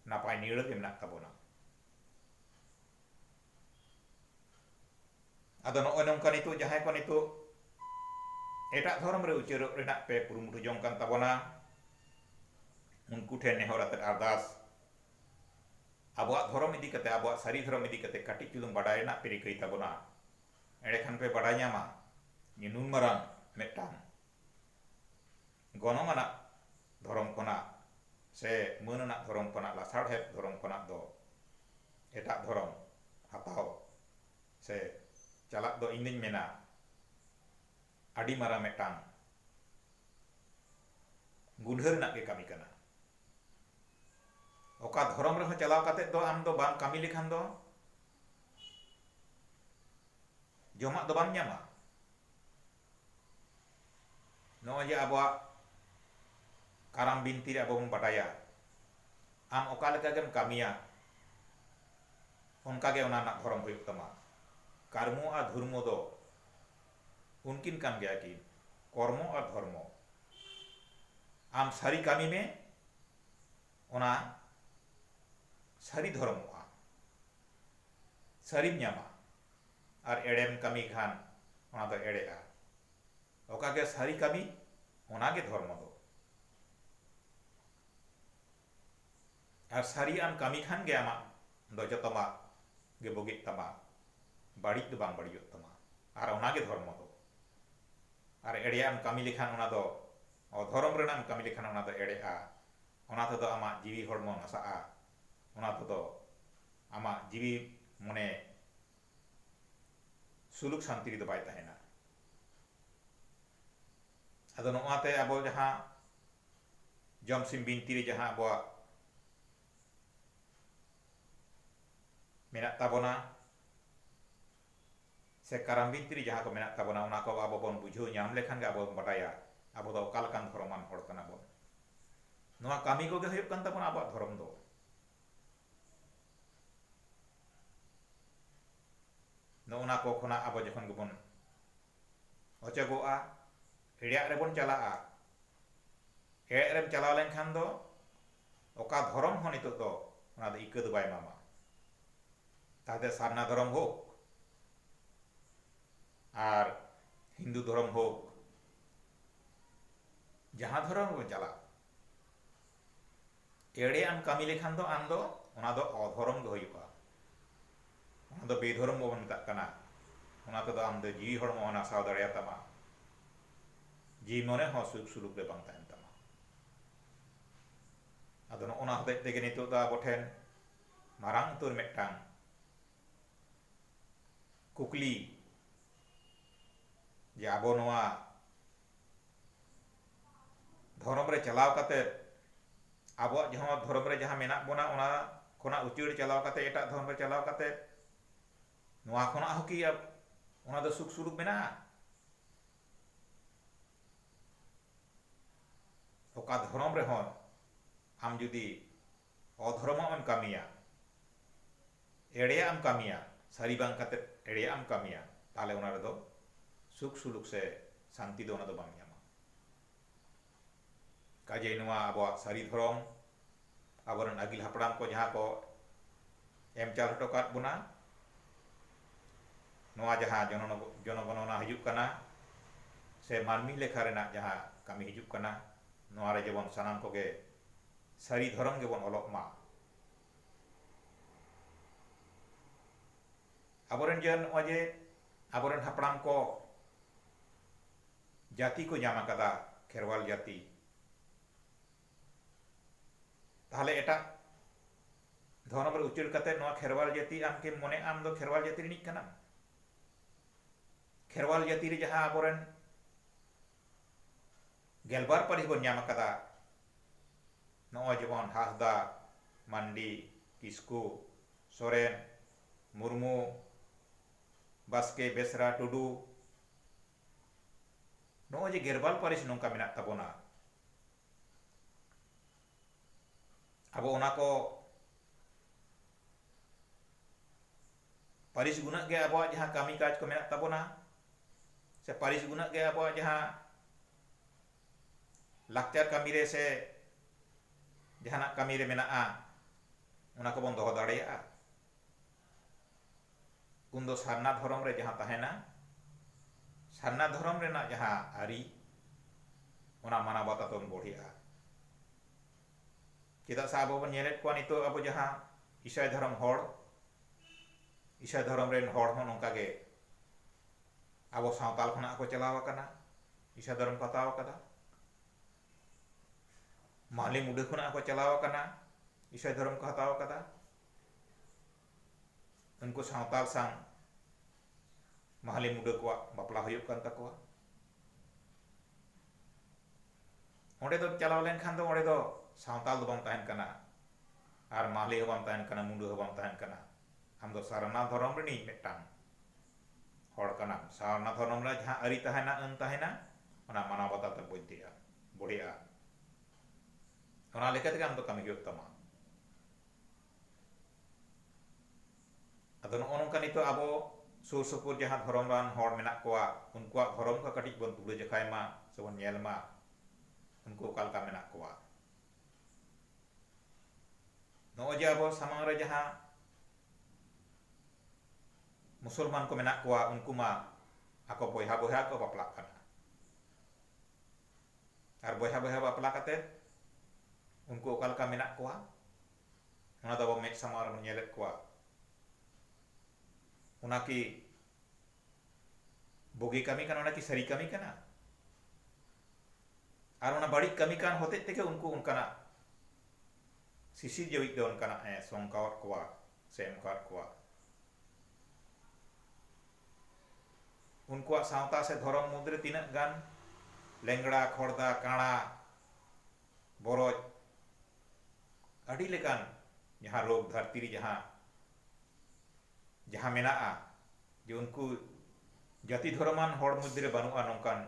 नापाय निड़ के मेना ताबोना आदो नो नोंका नितो जहां को नितो एटा धर्म रे उचेरो रेना पे पुरुमुटु जong kan ताबोना उनको ठेन नेहर आते अरदास आबो धर्म इदी कते आबो सारी धर्म इदी कते काटी चुलुंग बाडाय ना पेरी कई ताबोना एड़े खान पे बाडाय ᱧᱟᱢᱟ ᱧᱩᱱ ᱢᱟᱨᱟᱝ ᱢᱤᱫᱴᱟᱝ ᱜᱚᱱᱚᱝ ᱟᱱᱟᱜ ᱫᱷᱚᱨᱚᱢ ᱠᱷᱚᱱᱟᱜ ᱥᱮ ᱢᱟᱹᱱ ᱟᱱᱟᱜ ᱫᱷᱚᱨᱚᱢ ᱠᱷᱚᱱᱟᱜ ᱞᱟᱥᱟᱲᱦᱮᱫ ᱫᱷᱚᱨᱚᱢ ᱠᱷᱚᱱᱟᱜ ᱫᱚ ᱮᱴᱟᱜ ᱫᱷᱚᱨᱚᱢ ᱦᱟᱛᱟᱣ ᱥᱮ ᱪᱟᱞᱟᱜ ᱫᱚ ᱤᱧ ᱫᱩᱧ ᱢᱮᱱᱟ ᱟᱹᱰᱤ ᱢᱟᱨᱟᱝ ᱢᱤᱫᱴᱟᱝ ᱜᱩᱱᱦᱟᱹ ᱨᱮᱱᱟᱜ ᱜᱮ ᱠᱟᱹᱢᱤ ᱠᱟᱱᱟ᱾ ᱚᱠᱟ ᱫᱷᱚᱨᱚᱢ ᱨᱮᱦᱚᱸ ᱪᱟᱞᱟᱣ ᱠᱟᱛᱮᱫ ᱫᱚ ᱟᱢ ᱫᱚ ᱵᱟᱢ ᱠᱟᱹᱢᱤ ᱞᱮᱠᱷᱟᱱ ᱫᱚ ᱡᱚᱢᱟᱜ ᱫᱚ ᱵᱟᱢ ᱧᱟᱢᱟ᱾ ᱱᱚᱜᱼᱚᱭ ᱡᱮ ᱟᱵᱚᱣᱟᱜ ᱠᱟᱨᱟᱢ ᱵᱤᱱᱛᱤ ᱨᱮ ᱟᱵᱚ ᱵᱚᱱ ᱵᱟᱰᱟᱭᱟ, ᱟᱢ ᱚᱠᱟ ᱞᱮᱠᱟ ᱜᱮᱢ ᱠᱟᱹᱢᱤᱭᱟ ᱚᱱᱠᱟᱜᱮ ᱚᱱᱟ ᱨᱮᱱᱟᱜ ᱫᱷᱚᱨᱚᱢ ᱦᱩᱭᱩᱜ ᱛᱟᱢᱟ᱾ ᱠᱟᱨᱢᱚ ᱟᱨ ᱫᱷᱚᱨᱢᱚ ᱫᱚ ᱩᱱᱠᱤᱱ ᱠᱟᱱ ᱜᱮᱭᱟ ᱠᱤᱱ, ᱠᱚᱨᱢᱚ ᱟᱨ ᱫᱷᱚᱨᱢᱚ᱾ ᱟᱢ ᱥᱟᱹᱨᱤ ᱠᱟᱹᱢᱤ ᱢᱮ, ᱚᱱᱟ ᱥᱟᱹᱨᱤ ᱫᱷᱚᱨᱚᱢᱚᱜᱼᱟ, ᱥᱟᱹᱨᱤᱢ ᱧᱟᱢᱟ᱾ ᱟᱨ ᱮᱲᱮᱢ ᱠᱟᱹᱢᱤ ᱠᱷᱟᱱ ᱚᱱᱟ ᱫᱚ ᱮᱲᱮᱜᱼᱟ᱾ ᱚᱠᱟᱜᱮ ᱥᱟᱹᱨᱤ ᱠᱟᱹᱢᱤ ᱚᱱᱟᱜᱮ धर्म दो। और सारियाम कमी खान गे आमा दो जतमा गे बोगित तमा बाड़ी दो बांग बाड़ी तमा और ओनागे धर्म दो। और एड़ेयाम कमी लेखान ओना दो अधर्म रेनाम कमी लेखान ओना दो एड़ेआ ओना तो आमा जीवी हड़मो नसाआ ओना तो आमा जीवी मने सुलुक शांति दो बाय तहेना। अदो नोआते अबो जहां जमसिम बिनती रे जहां अबो मेना ताबोना से काराम बिनती रे जहां को मेना ताबोना ओना को अबो बन बुझो ᱧᱟᱢ लेखान गे अबो बडाया अबो दो ओका लकान धर्मान हड़ कना बन। नोआ कामी को गे हुयुग कान ताबोना अबो धर्म दो। नोना को खना अबो जखन गेबन अचगोआ एड़िया रेबन चलाआ एड़े रेम चलाव लेनखान दो ओका धर्म हो नितो दो ओना दो इक्का दो बाय मामा। तादे सारना धर्म हो और हिंदू धर्म हो जहां धर्म बन चला एड़े आम कामी लेखान दो आम दो ओना दो अधर्म गो हुयुगा। ओना दो बेधर्म बो मेताग कना। ओना तो आम दो जीवी हड़मो ओना साव दाड़ेया तामा जीवी मने हो सुख सुलुक रे बांग ताहेन तामा। अदो ओना हतेज तेगे नितो दो आबो ठेन मारांग उतर मेटांग कुकली जे आबो नोआ धर्म रे चलाव काते आबो जहां धर्म रे जहां मेना बोना ओना खोना उचिड़ चलाव काते एटा धर्म रे चलाव काते नोआ खोना हकी ओना दो सुख सुलुक मेना। ओका धर्म रे हो आम जुदी अधर्मम कामिया एड़ेयाम कामिया सारी बांग काते एड़ेयाम कामिया ताले ओना रे दो सुख सुलुक से शांति दो ओना दो बांग ᱧᱟᱢᱟ। काजे नोआ आबो सारी धर्म आबोरन आगिल हापड़ाम को जहां को एम चाल हटो काट बोना नोआ जहां जनगणना हिजुग कना से मानमी लेखा रेना जहां कामी हिजुग कना नोआ रे जेबन सानाम कोगे सारी धर्म गेबन अलोग मा। आबोरन जन अजे आबोरन हापड़ाम को जाति को जामा कदा खेरवाल जाति ताहले एटा धर्म रे उचिड़ कते नोआ खेरवाल जाति आम के मने आम दो खेरवाल जाति रिनिक कना। खेरवाल जाति रे जहां आबोरन गेलबार पारिस बन जामा कदा नोआ जेबन हासदा मांडी किस्कू सोरेन मुर्मू बास्के बेसरा टुडू नो जे गेरबाल पारिस नोंका मेना ताबोना अब ओना को पारिस गुना गे अब जहां कामी काज को मेना ताबोना से पारिस गुना गे अब जहां लाक्चार कामी रे से जहां कामी रे मेना ओना को बन दोहो दाड़ेया। उन दो सारना धर्म रे जहां ताहेना सारना धर्म रेना जहां आरी ओना माना बातातन बढ़िया। चेदा सा आबो बन नेलेट को नितो आबो जहां ईसाई धर्म ईसाई धर्म रेन हड़ हो नोंका गे आबो सावताल खना को चलाव कना ईसा धर्म को हताव कदा माली मुडे खुना को चलाव कना ईसा धर्म को हताव कदा उनको सावताल सांग माली मुडे को बापला हुयुग कान तकोवा ओंडे दो चलाव लेन खान दो ओंडे दो सावताल दो बम तहन कना आर माली हो बम तहन कना मुडे हो बम तहन कना हम दो सारना धर्म रे नी मिटांग हड़ कना सारना धर्म रे जहां अरि तहना अन तहना ओना माना बता त बुद्धिया बुढ़िया ओना लेके हम तो कमी हुयुग तमा अदो नोंका नितो आबो सुर सुपुर जहां धर्म रान हड़ मेना कोआ उनको धर्म का कटिक बन तुले जखाय मा सबन नेल मा उनको कालका मेना कोआ नो जे आबो सामांग रे जहां मुसलमान को मेना कोआ उनको मा ako boyha boyha ko bapla kana ar boyha boyha bapla kate unko kalka menak koa ona do mek samar menyelet koa ona ki bogi kami kan ona ki sari kami kana ar ona badi kami kan hote teke unko unkana sisi jawik do unkana songkawat koa semkar koa उनको सावता से धर्म मुद्रे तीना गान लेंगड़ा खोड़दा काड़ा बरज अड़ी लेकान जहां रोग धरती जहां जहां मेना जो उनको जाति धर्मान हड़ मुद्रे बनुआ नौकान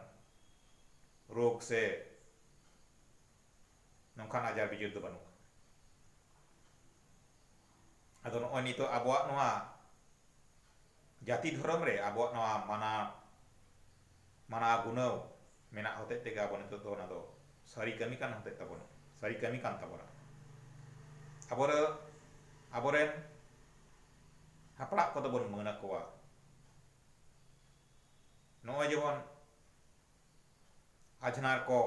रोग से नौकान आजार बिजुर दो बनुआ अदो नोय नितो आबोआ नोआ जाति धर्म रे आबो नवा माना गुणव मेना होते ते गाबो नितो दो ना दो सारी कमी कान होते तबोन सारी कमी कान तबोना आबोरेन हापड़ा को तबोन मना कोआ नोय जेबोन आजनार को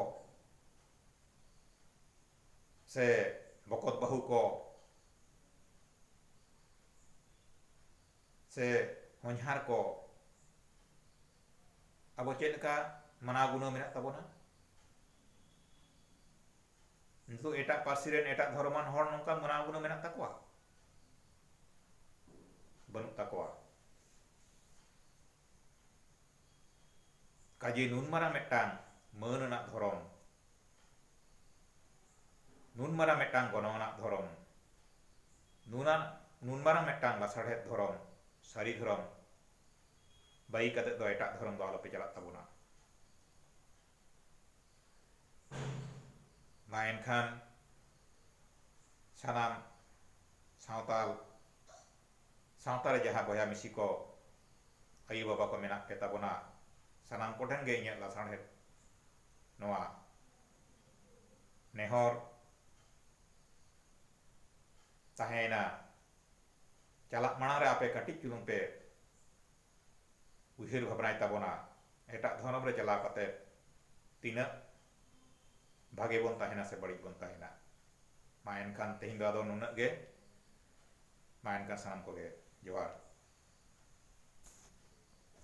से बकत बहु को से होनहार को अब चेलका मना गुण मेना तबोना नितो एटा पार्सी रेन एटा धर्मान हड़ नोंका मना गुण मेना तकोआ बनु तकोआ काजे नुन मारा मेटांग मनना धर्म नुन मारा मेटांग गणना धर्म नुन मारा मेटांग लासाढ़े धर्म सारी धर्म बाई कते दो एटा धर्म दो आलोपे चला तबोना मा एनखान सानाम सावताल जहां बया मिसी को आयु बाबा को मेना के तबोना सानाम कोठेन गे इᱧᱟᱹᱜ लासाढ़े नोआ नेहर ताहेना चला माना रे आपे कटिक चुलुंग पे उहिर भावनाय ताबोना एटा धर्म रे चला कते तीना भागे बोन ताहेना से बड़ी बोन ताहेना मा एनखान तेहिं दो नुनक गे मा एनखान सानाम को गे जोहार।